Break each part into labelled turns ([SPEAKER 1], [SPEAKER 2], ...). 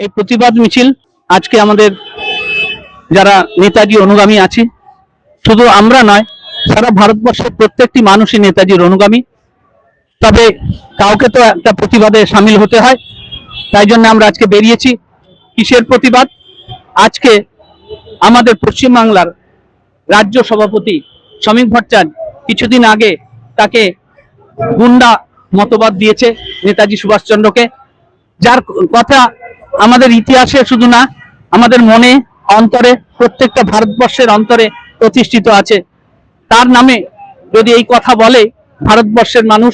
[SPEAKER 1] এই প্রতিবাদ মিছিল আজকে আমাদের যারা নেতাজি অনুগামী আছে, শুধু আমরা নয়, সারা ভারতবর্ষের প্রত্যেকটি মানুষই নেতাজির অনুগামী। তবে কাউকে তো একটা প্রতিবাদে সামিল হতে হয়, তাই জন্য আমরা আজকে বেরিয়েছি। কিসের প্রতিবাদ? আজকে আমাদের পশ্চিমবাংলার রাজ্য সভাপতি শ্রমিক ভট্টাচার্য কিছুদিন আগে তাকে গুন্ডা মতবাদ দিয়েছে নেতাজি সুভাষচন্দ্রকে, যার কথা আমাদের ইতিহাসে শুধু না, আমাদের মনে, অন্তরে, প্রত্যেকটা ভারতবর্ষের অন্তরে প্রতিষ্ঠিত আছে। তার নামে যদি এই কথা বলে ভারতবর্ষের মানুষ,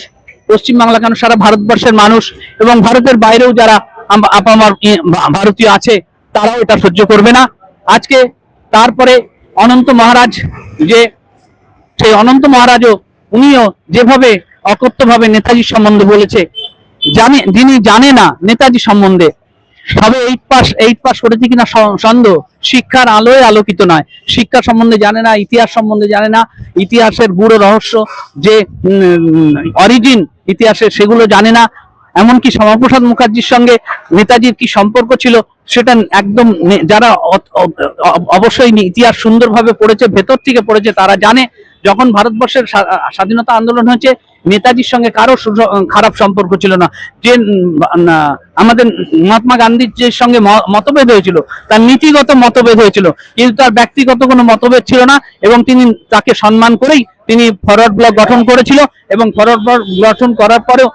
[SPEAKER 1] পশ্চিমবাংলা কেন সারা ভারতবর্ষের মানুষ এবং ভারতের বাইরেও যারা আপামর ভারতীয় আছে, তারাও এটা সহ্য করবে না। আজকে তারপরে অনন্ত মহারাজ, যে সেই অনন্ত মহারাজও উনিও যেভাবে অকথ্যভাবে নেতাজির সম্বন্ধে বলেছে, যিনি জানে না নেতাজি সম্বন্ধে, সবে 8 পাস করেছে কিনা সন্দেহ, শিক্ষার আলোয় আলোকিত নয়, শিক্ষা সম্বন্ধে জানে না, ইতিহাস সম্বন্ধে জানে না, ইতিহাসের গুড়ো রহস্য যে অরিজিন ইতিহাসের সেগুলো জানে না। এমনকি শ্যামাপ্রসাদ মুখার্জির সঙ্গে নেতাজির কি সম্পর্ক ছিল সেটা একদম, যারা অবশ্যই ইতিহাস সুন্দরভাবে পড়েছে, ভেতর থেকে পড়েছে, তারা জানে। যখন ভারতবর্ষের স্বাধীনতা আন্দোলন হয়েছে, নেতাজির সঙ্গে কারো খারাপ সম্পর্ক ছিল না। যে আমাদের মহাত্মা গান্ধীর সঙ্গে মতভেদ হয়েছিল, তার নীতিগত মতভেদ হয়েছিল, কিন্তু তার ব্যক্তিগত কোনো মতভেদ ছিল না। এবং তিনি তাকে সম্মান করেই তিনি ফরওয়ার্ড ব্লক গঠন করেছিল, এবং ফরওয়ার্ড ব্লক গঠন করার পরেও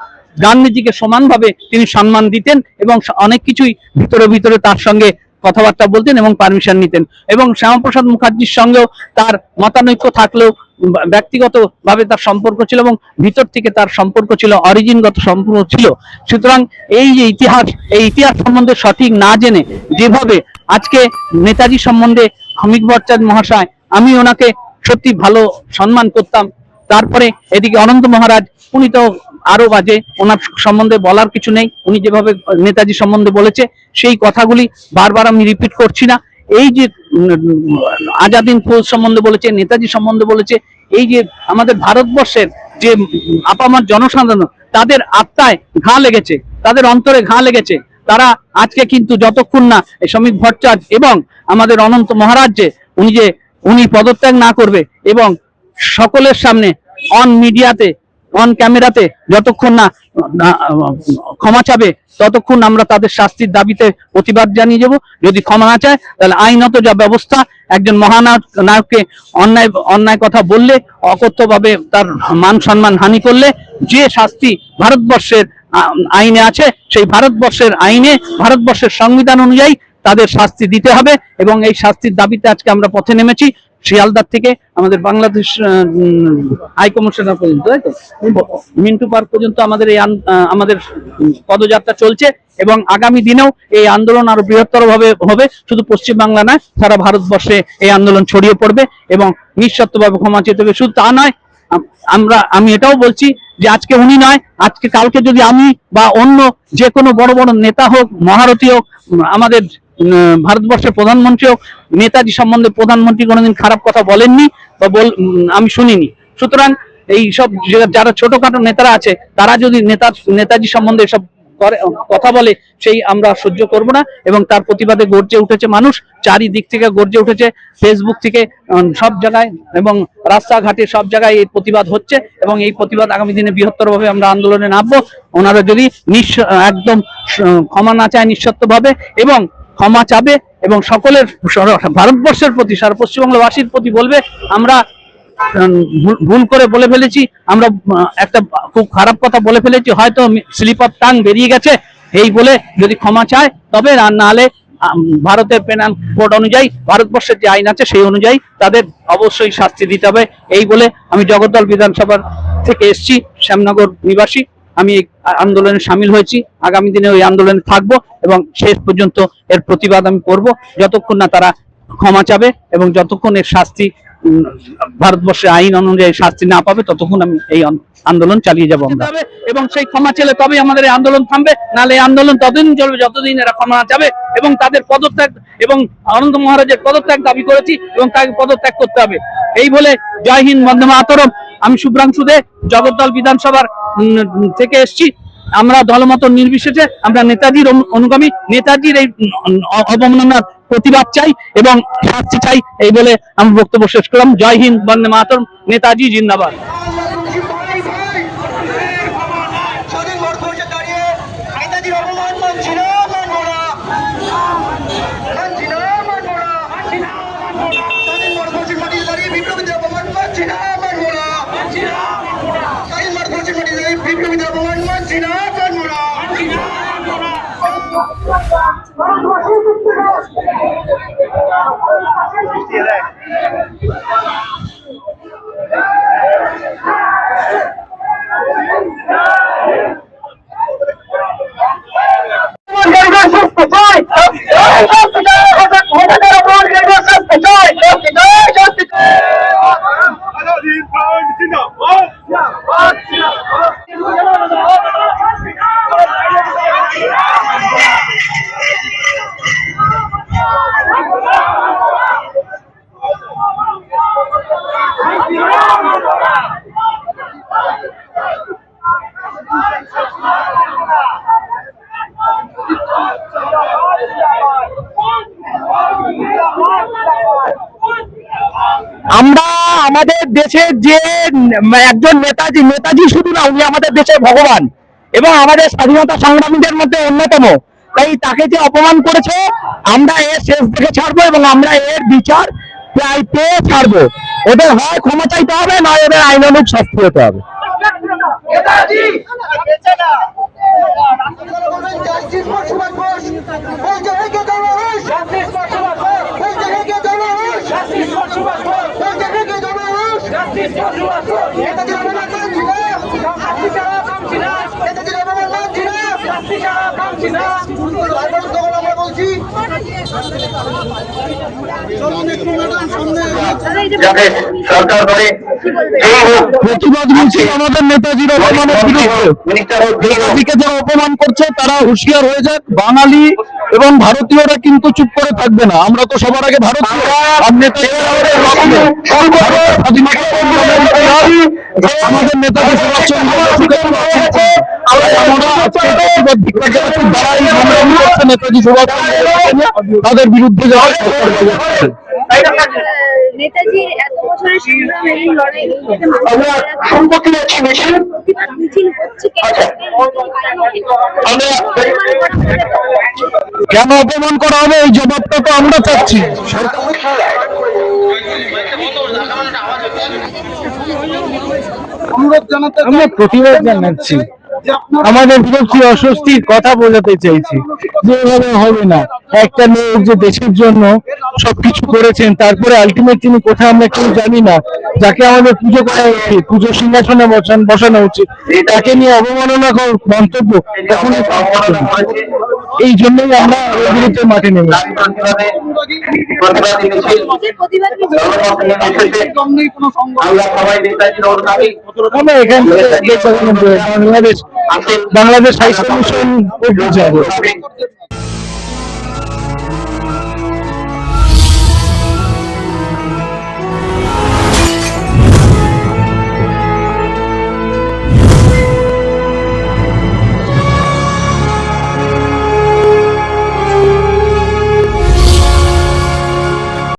[SPEAKER 1] গান্ধীজিকে সমানভাবে তিনি সম্মান দিতেন এবং অনেক কিছুই ভিতরে ভিতরে তার সঙ্গে কথাবার্তা বলতেন এবং পারমিশন নিতেন। এবং শ্যামাপ্রসাদ মুখার্জির সঙ্গেও তার মতানৈক্য থাকলেও ব্যক্তিগত ভাবে তার সম্পর্ক ছিল এবং ভিতর থেকে তার সম্পর্ক ছিল, অরিজিনগত সম্পর্ক ছিল। সুতরাং এই যে ইতিহাস, এই ইতিহাস সম্বন্ধে সঠিক না জেনে যেভাবে আজকে নেতাজি সম্বন্ধে শ্রমিক ভট্টাচার্য মহাশয়, আমি ওনাকে সত্যি ভালো সম্মান করতাম, তারপরে এদিকে অনন্ত মহারাজ, উনি তো আরো বাজে, ওনার সম্বন্ধে বলার কিছু নেই। উনি যেভাবে নেতাজি সম্বন্ধে বলেছে সেই কথাগুলি বারবার আমি রিপিট করছি না। এই যে আজাদিন ফৌজ সম্বন্ধে বলেছে, নেতাজি সম্বন্ধে বলেছে, এই যে আমাদের ভারতবর্ষের যে আপামার জনসাধারণ, তাদের আত্মায় ঘা লেগেছে, তাদের অন্তরে ঘা লেগেছে। তারা আজকে কিন্তু যতক্ষণ না শ্রমিক ভট্টাচার্য এবং আমাদের অনন্ত মহারাজ উনি পদত্যাগ না করবে এবং সকলের সামনে অন মিডিয়াতে, অন ক্যামেরাতে যতক্ষণ না ক্ষমা চাবে, ততক্ষণ আমরা তাদের শাস্তির দাবিতে প্রতিবাদ জানিয়ে যাব। যদি ক্ষমা না চায়, তাহলে আইনত যা ব্যবস্থা, একজন মহানায়ককে অন্যায় কথা বললে, অকথ্যভাবে তার মান সম্মান হানি করলে যে শাস্তি ভারতবর্ষের আইনে আছে, সেই ভারতবর্ষের আইনে, ভারতবর্ষের সংবিধান অনুযায়ী তাদের শাস্তি দিতে হবে। এবং এই শাস্তির দাবিতে আজকে আমরা পথে নেমেছি। শিয়ালদার থেকে আমাদের বাংলাদেশ হাই কমিশনার পর্যন্ত, তাই তো মিন্টু পার্ক পর্যন্ত আমাদের পদযাত্রা চলছে। এবং আগামী দিনেও এই আন্দোলন আরো বৃহত্তর ভাবে হবে। শুধু পশ্চিমবাংলা নয়, সারা ভারতবর্ষে এই আন্দোলন ছড়িয়ে পড়বে এবং নিঃশর্তভাবে ক্ষমা চেতে হবে। শুধু তা নয়, আমি এটাও বলছি যে আজকে উনি নয়, আজকে কালকে যদি আমি বা অন্য যে কোনো বড় বড় নেতা হোক, মহারথী হোক, আমাদের ভারতবর্ষের প্রধানমন্ত্রী হোক, নেতাজি সম্বন্ধে প্রধানমন্ত্রী কোনোদিন খারাপ কথা বলেননি বা আমি শুনিনি। সুতরাং এই সব যারা ছোটখাটো নেতারা আছে, তারা যদি নেতাজি সম্বন্ধে এসব কথা বলে, সেই আমরা সহ্য করব না। এবং তার প্রতিবাদে গর্জে উঠেছে মানুষ, চারিদিক থেকে গর্জে উঠেছে, ফেসবুক থেকে সব জায়গায় এবং রাস্তাঘাটে সব জায়গায় এই প্রতিবাদ হচ্ছে। এবং এই প্রতিবাদ আগামী দিনে বৃহত্তর ভাবে আমরা আন্দোলনে নামবো। ওনারা যদি একদম ক্ষমা না চায় নিঃশর্তভাবে, এবং ক্ষমা চাবে এবং সকলের, ভারতবর্ষের প্রতি, সারা পশ্চিমবাংলাবাসীর প্রতি বলবে, আমরা ভুল করে বলে ফেলেছি, আমরা একটা খুব খারাপ কথা বলে ফেলেছি, হয়তো স্লিপ অফ টাং বেরিয়ে গেছে, এই বলে যদি ক্ষমা চায় তবে, আর নাহলে ভারতের পেনাল কোড অনুযায়ী, ভারতবর্ষের যে আইন আছে সেই অনুযায়ী তাদের অবশ্যই শাস্তি দিতে হবে। এই বলে আমি জগদ্দল বিধানসভার থেকে এসেছি, শ্যামনগর নিবাসী, আমি এই আন্দোলনে সামিল হয়েছি। আগামী দিনে ওই আন্দোলনে থাকবো এবং শেষ পর্যন্ত এর প্রতিবাদ আমি করব, যতক্ষণ না তারা ক্ষমা চাবে এবং যতক্ষণ এর শাস্তি, ভারতবর্ষের আইন অনুযায়ী শাস্তি না পাবে, ততক্ষণ আমি এই আন্দোলন চালিয়ে যাবো আমরা। এবং সেই ক্ষমা চেলে তবে আমাদের এই আন্দোলন থামবে, নাহলে এই আন্দোলন ততদিন চলবে যতদিন এরা ক্ষমা না চাবে। এবং তাদের পদত্যাগ, এবং আনন্দ মহারাজের পদত্যাগ দাবি করেছি এবং তাকে পদত্যাগ করতে হবে। এই বলে জয় হিন্দ, বন্দে মাতরম। আমি শুভ্রাংশু দে, জগদ্দল বিধানসভার থেকে এসেছি। আমরা দলমত নির্বিশেষে আমরা নেতাজির অনুগামী, নেতাজির এই অবমাননার প্রতিবাদ চাই এবং শাস্তি চাই, এই বলে আমি বক্তব্য শেষ করলাম। জয় হিন্দ, বন্দে মাতরম, নেতাজি জিন্দাবাদ।
[SPEAKER 2] আমরা আমাদের দেশের যে একজন নেতাজি, নেতাজি শুধু না, উনি আমাদের দেশের ভগবান এবং আমাদের স্বাধীনতা সংগ্রামীদের মধ্যে অন্যতম। তাই তাকে যে অপমান করেছে, আমরা এর শেষ দেখে ছাড়বো এবং আমরা এর বিচার প্রায় পেয়ে ছাড়বো। ওদের হয় ক্ষমা চাইতে হবে, নয় এদের আইনানুগ শাস্তি হতে হবে। প্রতিবাদ মিছিল আমাদের নেতাজির অপমানের বিরুদ্ধে। নেতাজিকে যারা অপমান করছে তারা হুঁশিয়ার হয়ে যাক। বাঙালি এবং ভারতীয়রা কিন্তু চুপ করে থাকবে না। আমরা তো সবার আগে ভারতীয়, আর নেতাজি আমাদের নেতাজি সুভাষচন্দ্র নেতাজি সুভাষচন্দ্র তাদের বিরুদ্ধে
[SPEAKER 3] নেতাজির এত বছরের সংগ্রামে এই লড়াই মিছিল হচ্ছে
[SPEAKER 2] কেন অপমান করা হবে, এই জবাবটা তো আমরা চাচ্ছি। আমরা প্রতিবাদ জানাচ্ছি, আমাদের বিরক্তি অস্বস্তির কথা বোঝাতে চাইছি যে এভাবে হবে না। একটা মেয়ে যে দেশের জন্য সবকিছু করেছেন, তারপরে আলটিমেট তিনি কোথায় আমরা কেউ জানি না, যাকে আমাদের পুজো করা উচিত, পুজো সিংহাসনে বসানো উচিত, তাকে নিয়ে অবমাননা মন্তব্য তখন এই জন্যই আমরা ওর বিরুদ্ধে মাঠে নেমেছি। আমরা এখান থেকে বাংলাদেশ হাই কমিশন